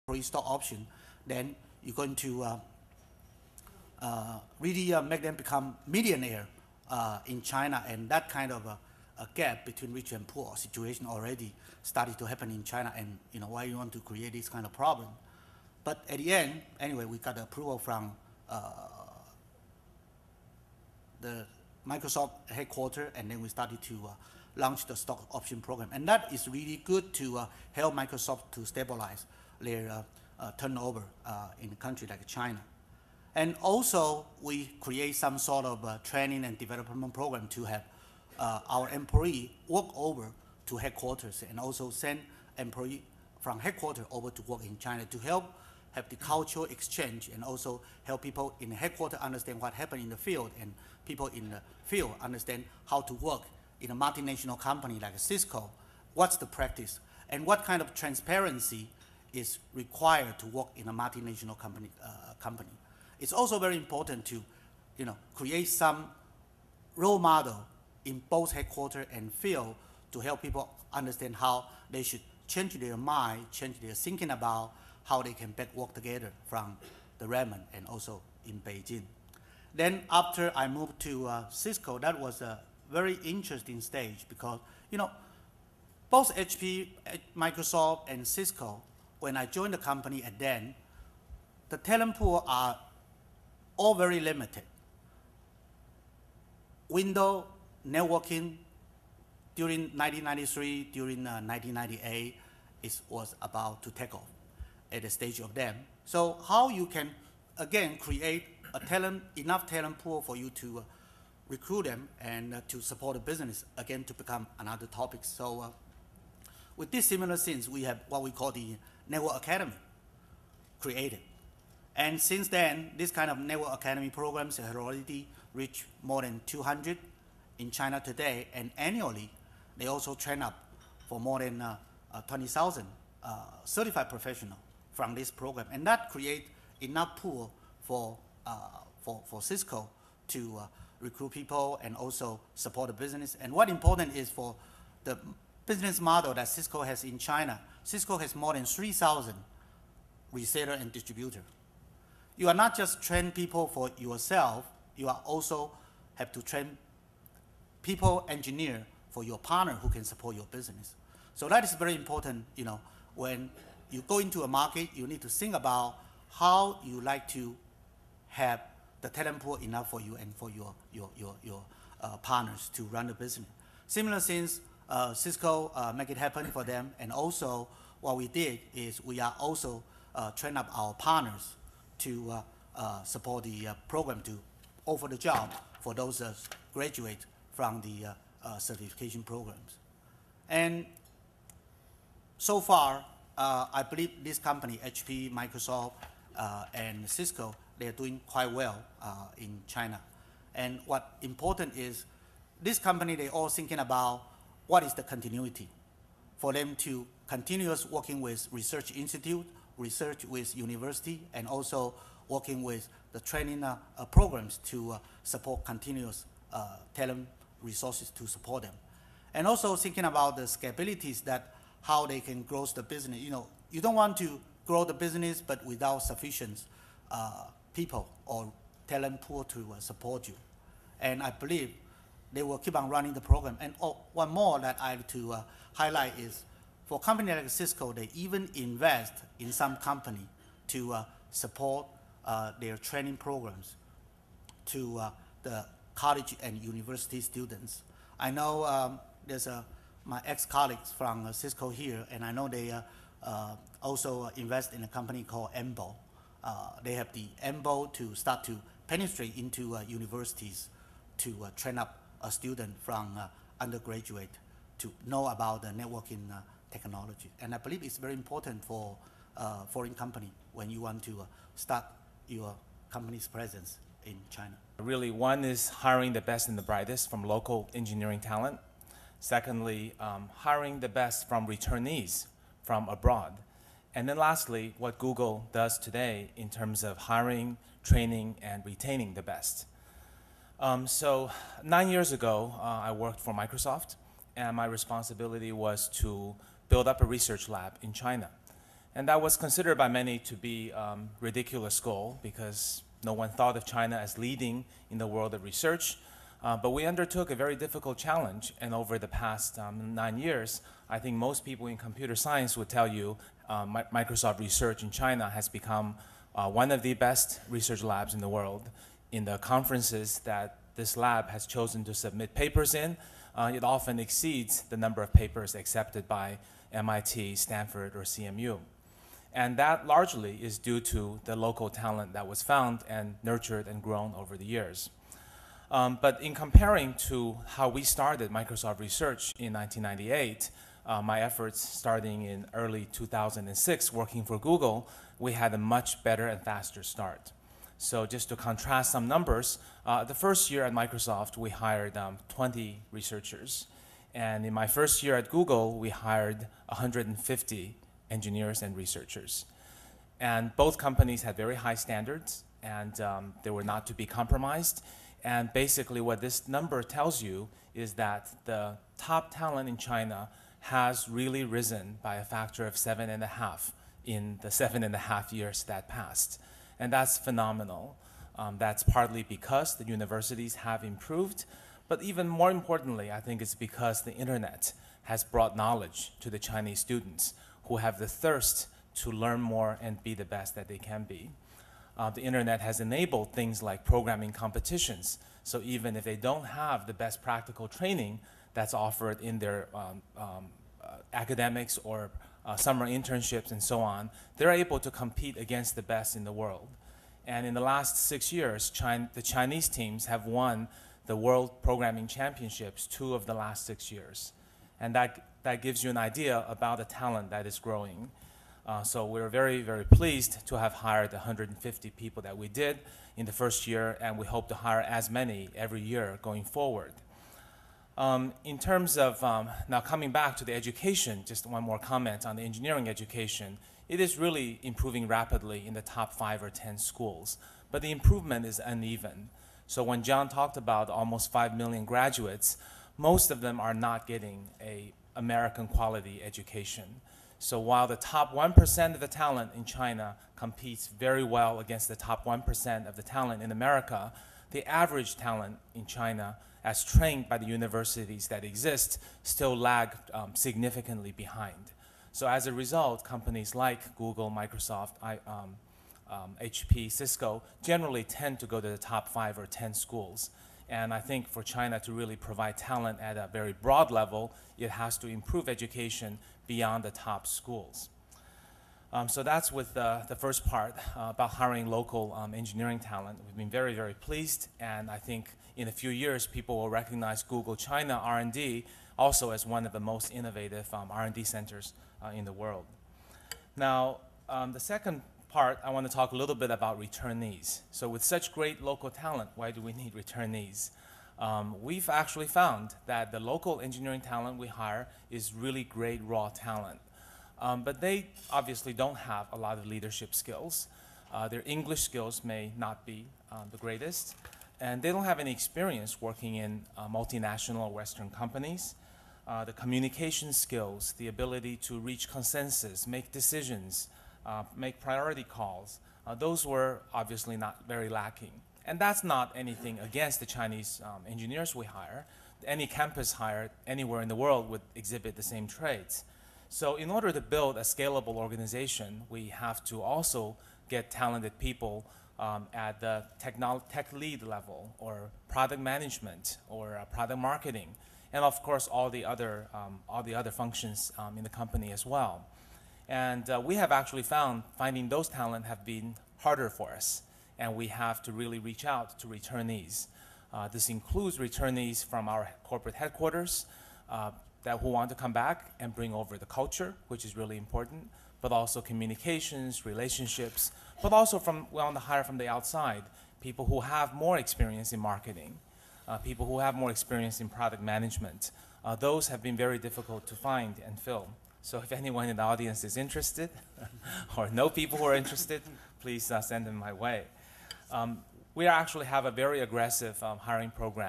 employee stock option, then you're going to really make them become millionaire in China, and that kind of a gap between rich and poor situation already started to happen in China, and why you want to create this kind of problem. But at the end, anyway, we got approval from the Microsoft headquarters, and then we started to launch the stock option program. And that is really good to help Microsoft to stabilize their turnover in a country like China. And also, we create some sort of training and development program to have our employee work over to headquarters, and also send employee from headquarters over to work in China to help have the cultural exchange, and also help people in the headquarters understand what happened in the field, and people in the field understand how to work in a multinational company like Cisco, what's the practice, and what kind of transparency is required to work in a multinational company. It's also very important to create some role model in both headquarters and field to help people understand how they should change their mind, change their thinking about how they can back work together from the Redmond and also in Beijing. Then after I moved to Cisco, that was a very interesting stage, because both HP, Microsoft, and Cisco, when I joined the company at then, the talent pool are all very limited. Windows networking during 1993, during 1998, it was about to take off at the stage of them. So how you can, again, create enough talent pool for you to recruit them and to support the business, again, to become another topic. So with these similar things, we have what we call the Network Academy created. And since then, this kind of Network Academy programs have already reached more than 200 in China today, and annually, they also train up for more than 20,000 certified professionals from this program. And that creates enough pool for Cisco to recruit people and also support the business. And what important is for the business model that Cisco has in China, Cisco has more than 3,000 resellers and distributors. You are not just train people for yourself, you are also have to train people, engineer for your partner who can support your business. So that is very important. When you go into a market, you need to think about how you like to have the talent pool enough for you and for your partners to run the business. Similar things, Cisco make it happen for them, and also what we did is we are also train up our partners to support the program to offer the job for those graduate from the certification programs. And so far, I believe this company, HP, Microsoft, and Cisco, they're doing quite well in China. And what important is, this company, they're all thinking about what is the continuity for them to continuous working with research institute, research with university, and also working with the training programs to support continuous talent resources to support them. And also thinking about the scalabilities, that how they can grow the business. You don't want to grow the business but without sufficient people or talent pool to support you. And I believe they will keep on running the program. And one more that I have to highlight is, for a company like Cisco, they even invest in some company to support their training programs to the college and university students. I know there's my ex-colleagues from Cisco here, and I know they also invest in a company called EMBO. They have the EMBO to start to penetrate into universities to train up a student from undergraduate to know about the networking technology. And I believe it's very important for foreign company when you want to start your company's presence in China. Really, one is hiring the best and the brightest from local engineering talent. Secondly, hiring the best from returnees from abroad. And then lastly, what Google does today in terms of hiring, training, and retaining the best. So 9 years ago, I worked for Microsoft, and my responsibility was to build up a research lab in China. And that was considered by many to be a ridiculous goal because no one thought of China as leading in the world of research. But we undertook a very difficult challenge, and over the past 9 years, I think most people in computer science would tell you Microsoft Research in China has become one of the best research labs in the world. In the conferences that this lab has chosen to submit papers in, it often exceeds the number of papers accepted by MIT, Stanford, or CMU. And that largely is due to the local talent that was found and nurtured and grown over the years. But in comparing to how we started Microsoft Research in 1998, my efforts starting in early 2006 working for Google, we had a much better and faster start. So just to contrast some numbers, the first year at Microsoft, we hired 20 researchers. And in my first year at Google, we hired 150 engineers and researchers. And both companies had very high standards, and they were not to be compromised. And basically what this number tells you is that the top talent in China has really risen by a factor of 7.5 in the 7.5 years that passed. And that's phenomenal. That's partly because the universities have improved, but even more importantly, I think it's because the internet has brought knowledge to the Chinese students who have the thirst to learn more and be the best that they can be. The internet has enabled things like programming competitions. So even if they don't have the best practical training that's offered in their academics or summer internships and so on, they're able to compete against the best in the world. And in the last 6 years, the Chinese teams have won the World Programming Championships 2 of the last 6 years. And that gives you an idea about the talent that is growing. So we're very, very pleased to have hired 150 people that we did in the first year, and we hope to hire as many every year going forward. In terms of, now coming back to the education, just one more comment on the engineering education. It is really improving rapidly in the top 5 or 10 schools, but the improvement is uneven. So when John talked about almost 5 million graduates, most of them are not getting an American quality education. So while the top 1% of the talent in China competes very well against the top 1% of the talent in America, the average talent in China, as trained by the universities that exist, still lag significantly behind. So as a result, companies like Google, Microsoft, HP, Cisco generally tend to go to the top 5 or 10 schools. And I think for China to really provide talent at a very broad level, it has to improve education beyond the top schools. So that's with the first part about hiring local engineering talent. We've been very, very pleased, and I think in a few years, people will recognize Google China R&D also as one of the most innovative R&D centers in the world. Now, the second part, I want to talk a little bit about returnees. So with such great local talent, why do we need returnees? We've actually found that the local engineering talent we hire is really great raw talent. But they obviously don't have a lot of leadership skills. Their English skills may not be the greatest, and they don't have any experience working in multinational or Western companies. The communication skills, the ability to reach consensus, make decisions, make priority calls, those were obviously not very lacking. And that's not anything against the Chinese engineers we hire. Any campus hired anywhere in the world would exhibit the same traits. So in order to build a scalable organization, we have to also get talented people at the tech lead level, or product management, or product marketing, and of course all the other functions in the company as well. And we have actually found finding those talent have been harder for us, and we have to really reach out to returnees. This includes returnees from our corporate headquarters who want to come back and bring over the culture, which is really important, but also communications, relationships, but also we want to hire from the outside, people who have more experience in marketing, people who have more experience in product management. Those have been very difficult to find and fill. So if anyone in the audience is interested or know people who are interested, please send them my way. We actually have a very aggressive hiring program.